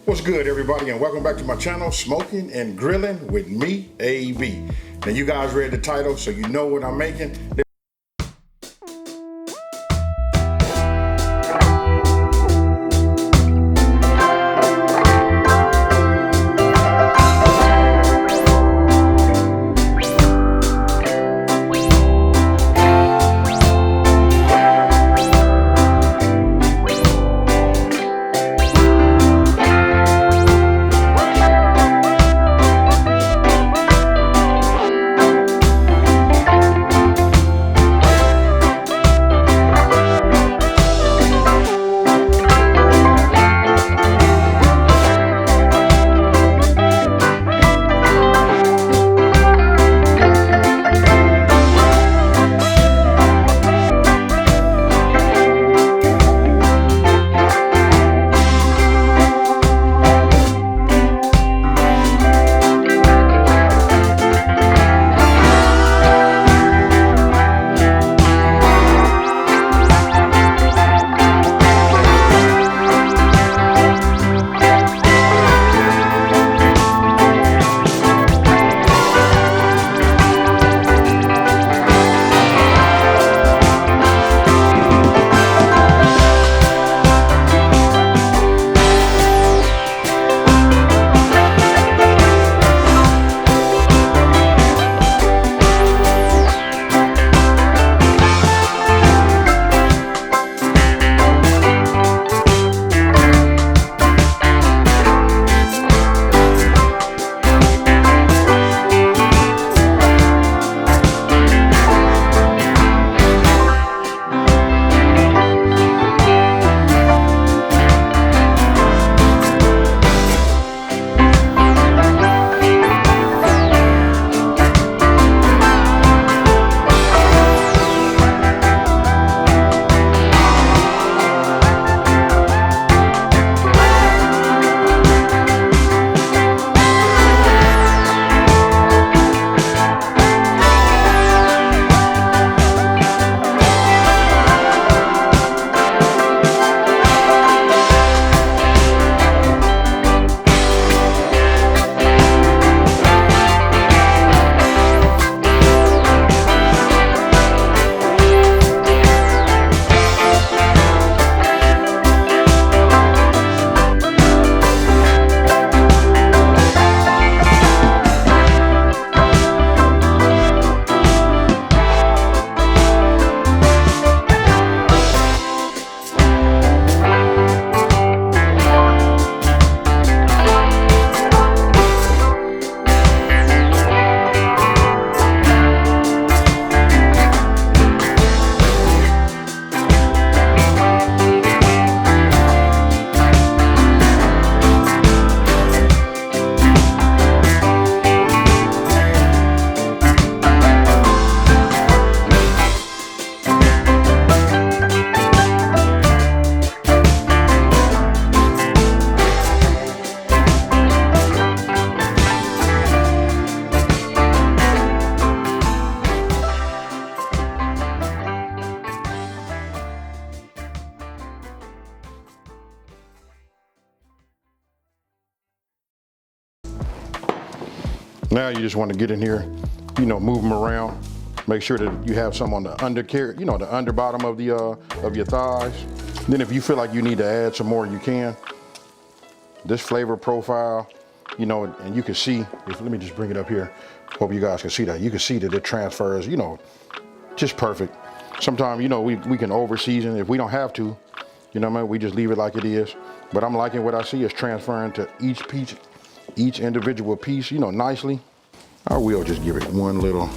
What's good, everybody, and welcome back to my channel, Smoking and Grilling with me, AB. Now, you guys read the title, so you know what I'm making. Now you just want to get in here, move them around. Make sure that you have some on the undercarriage, the under bottom of the of your thighs. Then if you feel like you need to add some more, you can. This flavor profile, and you can see, let me just bring it up here. Hope you guys can see that. You can see that it transfers, just perfect. Sometimes, we can over season if we don't have to, we just leave it like it is. But I'm liking what I see is transferring to each individual piece, nicely. I will just give it one little,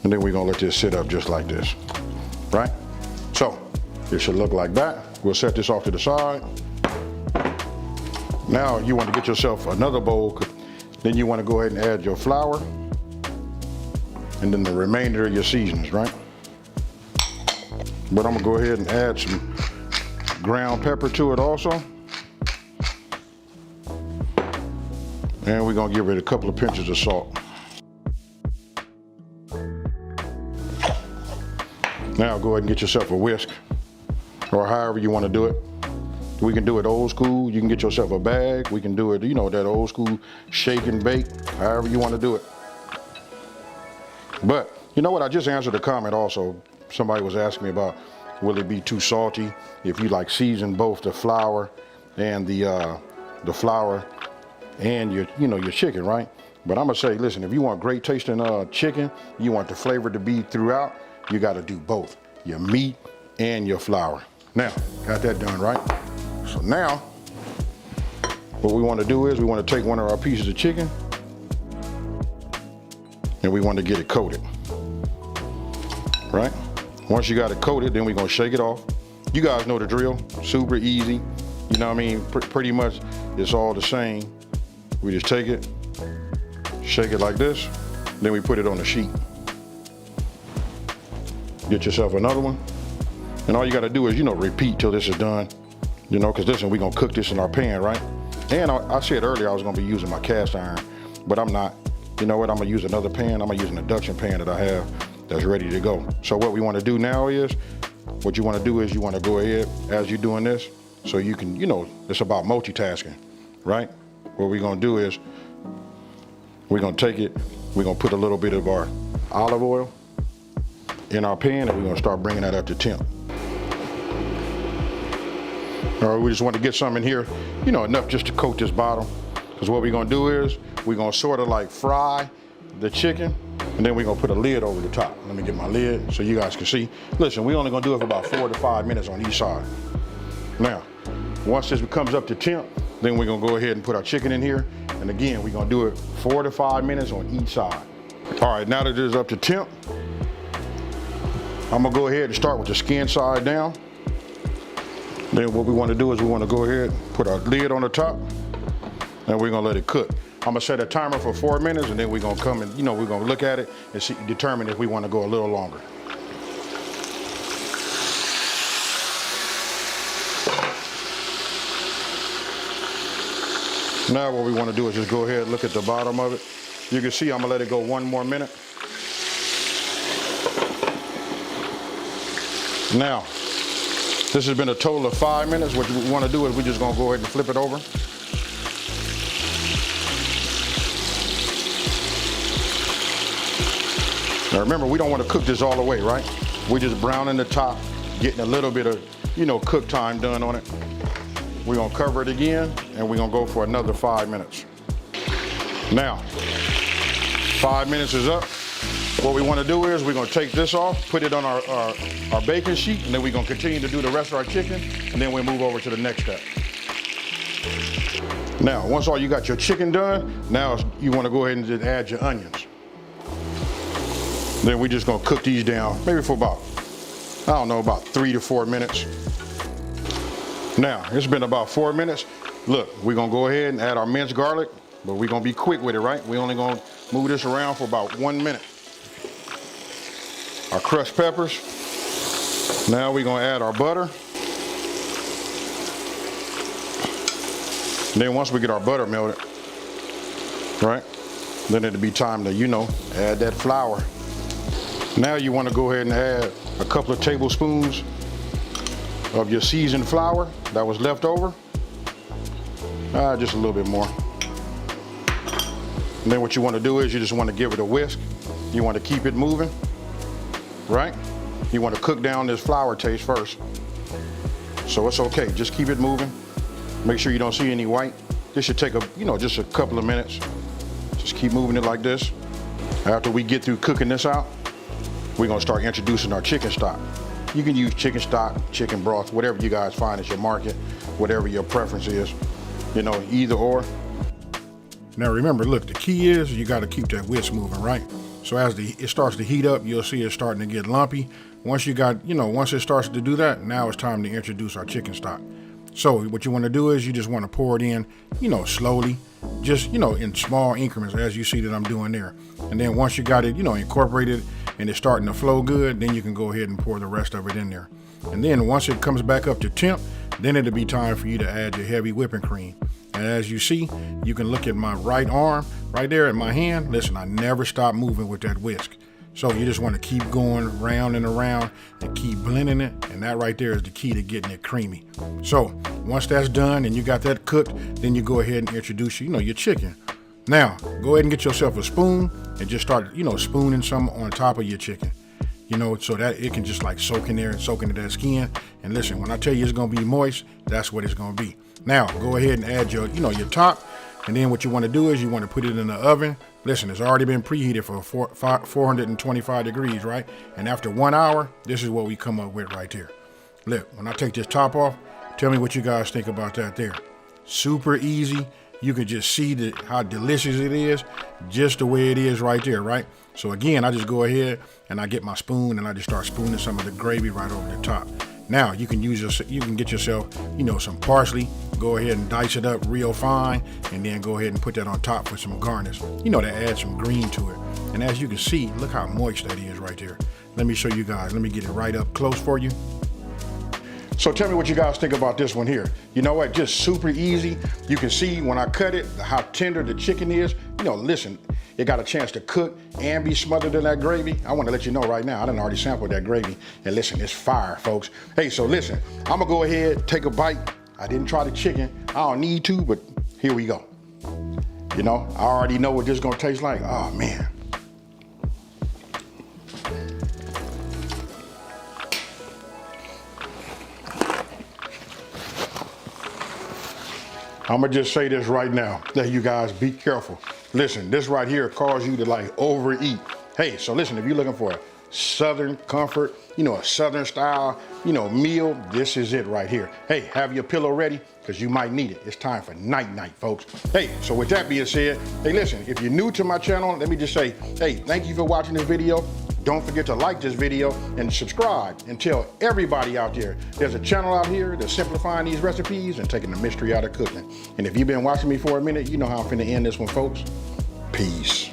and then we're gonna let this sit up just like this, right? So, it should look like that. We'll set this off to the side. Now you want to get yourself another bowl, then you want to go ahead and add your flour, and then the remainder of your seasonings, right? But I'm gonna go ahead and add some ground pepper to it also. And we're gonna give it a couple of pinches of salt. Now go ahead and get yourself a whisk, or however you want to do it. We can do it old school. You can get yourself a bag. We can do it, you know, that old school shake and bake, however you want to do it. But you know what? I just answered a comment also. Somebody was asking me about, will it be too salty if you like season both the flour and the flour and your chicken, right? But I'm gonna say, listen, if you want great tasting chicken, you want the flavor to be throughout, you got to do both, your meat and your flour. Now, got that done, right? So now, what we want to do is we want to take one of our pieces of chicken and we want to get it coated, right? Once you got it coated, then we're going to shake it off. You guys know the drill, super easy. You know what I mean? Pretty much it's all the same. We just take it, shake it like this, then we put it on the sheet. Get yourself another one. And all you got to do is, you know, repeat till this is done. You know, because listen, we're going to cook this in our pan, right? And I said earlier I was going to be using my cast iron, but I'm not. You know what? I'm going to use another pan. I'm going to use an induction pan that I have that's ready to go. So what we want to do now is, what you want to do is you want to go ahead as you're doing this, so you can, you know, it's about multitasking, right? What we're going to do is, we're going to take it, we're going to put a little bit of our olive oil in our pan, and we're going to start bringing that up to temp. All right, we just want to get some in here, you know, enough just to coat this bottom. Because what we're going to do is, we're going to sort of like fry the chicken, and then we're going to put a lid over the top. Let me get my lid so you guys can see. Listen, we're only going to do it for about 4 to 5 minutes on each side. Now, once this comes up to temp, then we're going to go ahead and put our chicken in here. And again, we're going to do it 4 to 5 minutes on each side. All right, now that it is up to temp, I'm going to go ahead and start with the skin side down. Then what we want to do is we want to go ahead, put our lid on the top, and we're going to let it cook. I'm going to set a timer for 4 minutes, and then we're going to come and, you know, we're going to look at it and see, determine if we want to go a little longer. Now what we want to do is just go ahead and look at the bottom of it. You can see I'm going to let it go 1 more minute. Now, this has been a total of 5 minutes. What we want to do is we're just going to go ahead and flip it over. Now remember, we don't want to cook this all the way, right? We're just browning the top, getting a little bit of, you know, cook time done on it. We're going to cover it again, and we're going to go for another 5 minutes. Now, 5 minutes is up. What we want to do is we're going to take this off, put it on our baking sheet, and then we're going to continue to do the rest of our chicken, and then we'll move over to the next step. Now, once all you got your chicken done, now you want to go ahead and just add your onions. Then we're just going to cook these down, maybe for about, I don't know, about 3 to 4 minutes. Now, it's been about 4 minutes. Look, we're going to go ahead and add our minced garlic, but we're going to be quick with it, right? We're only going to move this around for about 1 minute. Our crushed peppers. Now we're going to add our butter. And then once we get our butter melted, right, then it'll be time to, you know, add that flour. Now you want to go ahead and add a couple of tablespoons of your seasoned flour that was left over. Just a little bit more. And then what you want to do is you just want to give it a whisk. You want to keep it moving, right? You want to cook down this flour taste first. So it's okay, just keep it moving. Make sure you don't see any white. This should take just a couple of minutes. Just keep moving it like this. After we get through cooking this out, we're gonna start introducing our chicken stock. You can use chicken stock, chicken broth, whatever you guys find is your market, whatever your preference is, you know, either or. Now remember, look, the key is you gotta keep that whisk moving, right? So as it starts to heat up, you'll see it starting to get lumpy. Once it starts to do that, now it's time to introduce our chicken stock. So what you want to do is you just want to pour it in, slowly, just, in small increments, as you see that I'm doing there. And then once you got it, incorporated and it's starting to flow good, then you can go ahead and pour the rest of it in there. And then once it comes back up to temp, then it'll be time for you to add your heavy whipping cream. And as you see, you can look at my right arm right there at my hand. Listen, I never stop moving with that whisk. So you just want to keep going round and around and keep blending it. And that right there is the key to getting it creamy. So Once that's done and you got that cooked, then you go ahead and introduce, your chicken. Now, go ahead and get yourself a spoon and just start, spooning some on top of your chicken. So that it can just like soak in there and soak into that skin. And listen, when I tell you it's gonna be moist, that's what it's gonna be. Now, go ahead and add your top. And then what you wanna do is you wanna put it in the oven. Listen, it's already been preheated for 425 degrees, right? And after 1 hour, this is what we come up with right here. Look, when I take this top off, tell me what you guys think about that there. Super easy. You can just see how delicious it is, just the way it is right there, right? So again, I just go ahead and I get my spoon and I just start spooning some of the gravy right over the top. Now you can get yourself, some parsley. Go ahead and dice it up real fine, and then go ahead and put that on top for some garnish. To add some green to it. And as you can see, look how moist that is right there. Let me show you guys. Let me get it right up close for you. So tell me what you guys think about this one here. You know what, just super easy. You can see when I cut it, how tender the chicken is. Listen, it got a chance to cook and be smothered in that gravy. I want to let you know right now, I done already sampled that gravy. And listen, it's fire, folks. Hey, so listen, I'm gonna go ahead, take a bite. I didn't try the chicken. I don't need to, but here we go. I already know what this is gonna taste like. Oh, man. I'm gonna just say this right now, that you guys be careful. Listen, this right here causes you to like overeat. Hey, so listen, if you're looking for a Southern comfort, a Southern style, meal, this is it right here. Hey, have your pillow ready, because you might need it. It's time for night-night, folks. Hey, so with that being said, hey, listen, if you're new to my channel, let me just say, hey, thank you for watching this video. Don't forget to like this video and subscribe, and tell everybody out there there's a channel out here that's simplifying these recipes and taking the mystery out of cooking. And if you've been watching me for a minute, you know how I'm finna end this one, folks. Peace.